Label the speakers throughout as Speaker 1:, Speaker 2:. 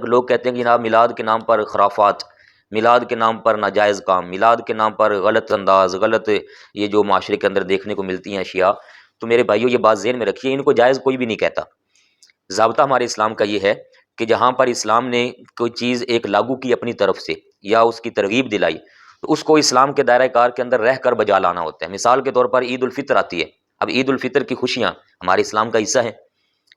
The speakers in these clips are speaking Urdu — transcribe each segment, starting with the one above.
Speaker 1: لوگ کہتے ہیں کہ جناب میلاد کے نام پر خرافات، میلاد کے نام پر ناجائز کام، میلاد کے نام پر غلط انداز، غلط یہ جو معاشرے کے اندر دیکھنے کو ملتی ہیں اشیاء، تو میرے بھائیو یہ بات ذہن میں رکھیے، ان کو جائز کوئی بھی نہیں کہتا۔ ضابطہ ہمارے اسلام کا یہ ہے کہ جہاں پر اسلام نے کوئی چیز ایک لاگو کی اپنی طرف سے یا اس کی ترغیب دلائی، تو اس کو اسلام کے دائرہ کار کے اندر رہ کر بجا لانا ہوتا ہے۔ مثال کے طور پر عید الفطر آتی ہے، اب عید الفطر کی خوشیاں ہمارے اسلام کا حصہ ہیں،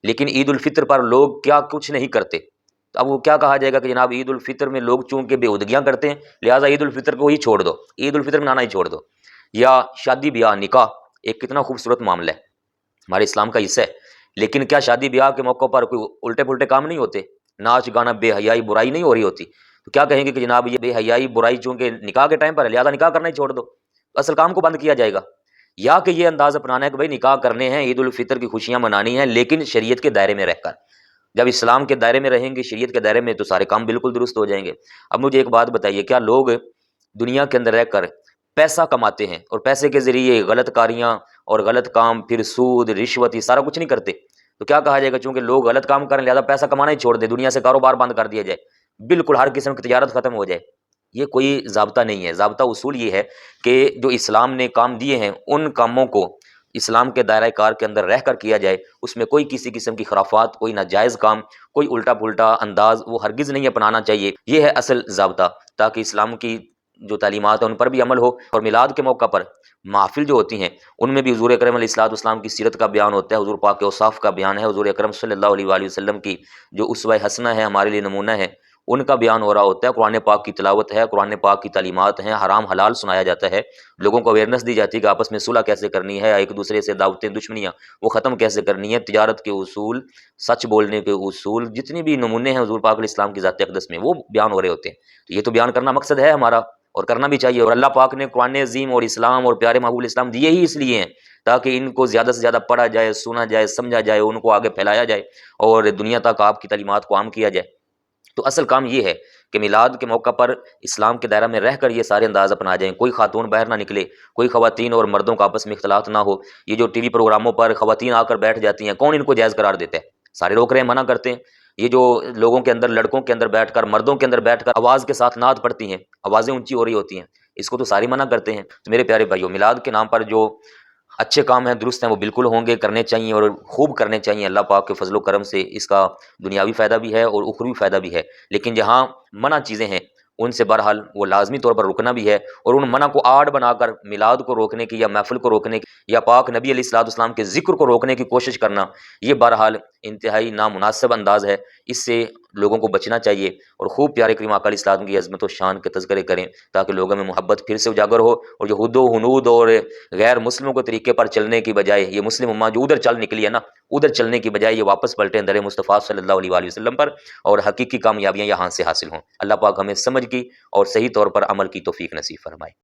Speaker 1: لیکن عید الفطر پر لوگ کیا کچھ نہیں کرتے، تو اب وہ کیا کہا جائے گا کہ جناب عید الفطر میں لوگ چونکہ بےہودگیاں کرتے ہیں لہٰذا عید الفطر کو ہی چھوڑ دو، عید الفطر منانا ہی چھوڑ دو۔ یا شادی بیاہ نکاح ایک کتنا خوبصورت معاملہ ہے، ہمارے اسلام کا حصہ ہے، لیکن کیا شادی بیاہ کے موقع پر کوئی الٹے پلٹے کام نہیں ہوتے، ناچ گانا بے حیائی برائی نہیں ہو رہی ہوتی؟ تو کیا کہیں گے کہ جناب یہ بے حیائی برائی چونکہ نکاح کے ٹائم پر ہے لہٰذا نکاح کرنا ہی چھوڑ دو، تو اصل کام کو بند کیا جائے گا؟ یا کہ یہ انداز اپنانا ہے کہ بھائی نکاح کرنے ہیں، عید الفطر کی خوشیاں منانی ہیں، لیکن شریعت کے دائرے میں رہ کر، جب اسلام کے دائرے میں رہیں گے، شریعت کے دائرے میں، تو سارے کام بالکل درست ہو جائیں گے۔ اب مجھے ایک بات بتائیے، کیا لوگ دنیا کے اندر رہ کر پیسہ کماتے ہیں اور پیسے کے ذریعے غلط کاریاں اور غلط کام، پھر سود رشوت، یہ سارا کچھ نہیں کرتے؟ تو کیا کہا جائے گا چونکہ لوگ غلط کام کریں لہذا پیسہ کمانا ہی چھوڑ دے، دنیا سے کاروبار بند کر دیا جائے، بالکل ہر قسم کی تجارت ختم ہو جائے؟ یہ کوئی ضابطہ نہیں ہے۔ ضابطہ اصول یہ ہے کہ جو اسلام نے کام دیے ہیں ان کاموں کو اسلام کے دائرہ کار کے اندر رہ کر کیا جائے، اس میں کوئی کسی قسم کی خرافات، کوئی ناجائز کام، کوئی الٹا پلٹا انداز وہ ہرگز نہیں اپنانا چاہیے۔ یہ ہے اصل ضابطہ، تاکہ اسلام کی جو تعلیمات ہیں ان پر بھی عمل ہو۔ اور میلاد کے موقع پر محافل جو ہوتی ہیں ان میں بھی حضور اکرم علیہ الصلوۃ والسلام کی سیرت کا بیان ہوتا ہے، حضور پاک کے اوصاف کا بیان ہے، حضور اکرم صلی اللہ علیہ وآلہ وسلم کی جو اسوہ حسنہ ہے، ہمارے لیے نمونہ ہے، ان کا بیان ہو رہا ہوتا ہے، قرآن پاک کی تلاوت ہے، قرآن پاک کی تعلیمات ہیں، حرام حلال سنایا جاتا ہے، لوگوں کو اویئرنیس دی جاتی ہے کہ آپس میں صلح کیسے کرنی ہے، ایک دوسرے سے دعوتیں دشمنیاں وہ ختم کیسے کرنی ہے، تجارت کے اصول، سچ بولنے کے اصول، جتنی بھی نمونے ہیں حضور پاک علیہ السلام کی ذات اقدس میں وہ بیان ہو رہے ہوتے ہیں۔ تو یہ تو بیان کرنا مقصد ہے ہمارا، اور کرنا بھی چاہیے۔ اور اللہ پاک نے قرآن عظیم اور اسلام اور پیارے محبوب اسلام دیے ہی اس لیے ہیں تاکہ ان کو زیادہ سے زیادہ پڑھا جائے، سنا جائے، سمجھا جائے، ان کو آگے پھیلایا جائے اور دنیا تک آپ کی تعلیمات کو عام کیا جائے۔ تو اصل کام یہ ہے کہ میلاد کے موقع پر اسلام کے دائرہ میں رہ کر یہ سارے انداز اپنا جائیں، کوئی خاتون باہر نہ نکلے، کوئی خواتین اور مردوں کا آپس میں اختلاط نہ ہو۔ یہ جو ٹی وی پروگراموں پر خواتین آ کر بیٹھ جاتی ہیں، کون ان کو جائز قرار دیتا ہے؟ سارے روک رہے ہیں، منع کرتے ہیں۔ یہ جو لوگوں کے اندر، لڑکوں کے اندر بیٹھ کر، مردوں کے اندر بیٹھ کر آواز کے ساتھ نعت پڑتی ہیں، آوازیں اونچی ہو رہی ہوتی ہیں، اس کو تو ساری منع کرتے ہیں۔ تو میرے پیارے بھائیو، میلاد کے نام پر جو اچھے کام ہیں، درست ہیں، وہ بالکل ہوں گے، کرنے چاہیے اور خوب کرنے چاہیے۔ اللہ پاک کے فضل و کرم سے اس کا دنیاوی فائدہ بھی ہے اور اخروی فائدہ بھی ہے، لیکن جہاں منع چیزیں ہیں ان سے بہرحال وہ لازمی طور پر رکنا بھی ہے، اور ان منع کو آڑ بنا کر میلاد کو روکنے کی یا محفل کو روکنے کی یا پاک نبی علیہ الصلوۃ والسلام کے ذکر کو روکنے کی کوشش کرنا، یہ بہرحال انتہائی نامناسب انداز ہے۔ اس سے لوگوں کو بچنا چاہیے اور خوب پیارے کریم آقا علیہ السلام کی عظمت و شان کے تذکرے کریں تاکہ لوگوں میں محبت پھر سے اجاگر ہو، اور جو حد و حنود اور غیر مسلموں کے طریقے پر چلنے کی بجائے یہ مسلم امہ جو ادھر چل نکلی ہے نا، ادھر چلنے کی بجائے یہ واپس پلٹیں در مصطفیٰ صلی اللہ علیہ وآلہ وسلم پر، اور حقیقی کامیابیاں یہاں سے حاصل ہوں۔ اللہ پاک ہمیں سمجھ کی اور صحیح طور پر عمل کی توفیق نصیب فرمائے۔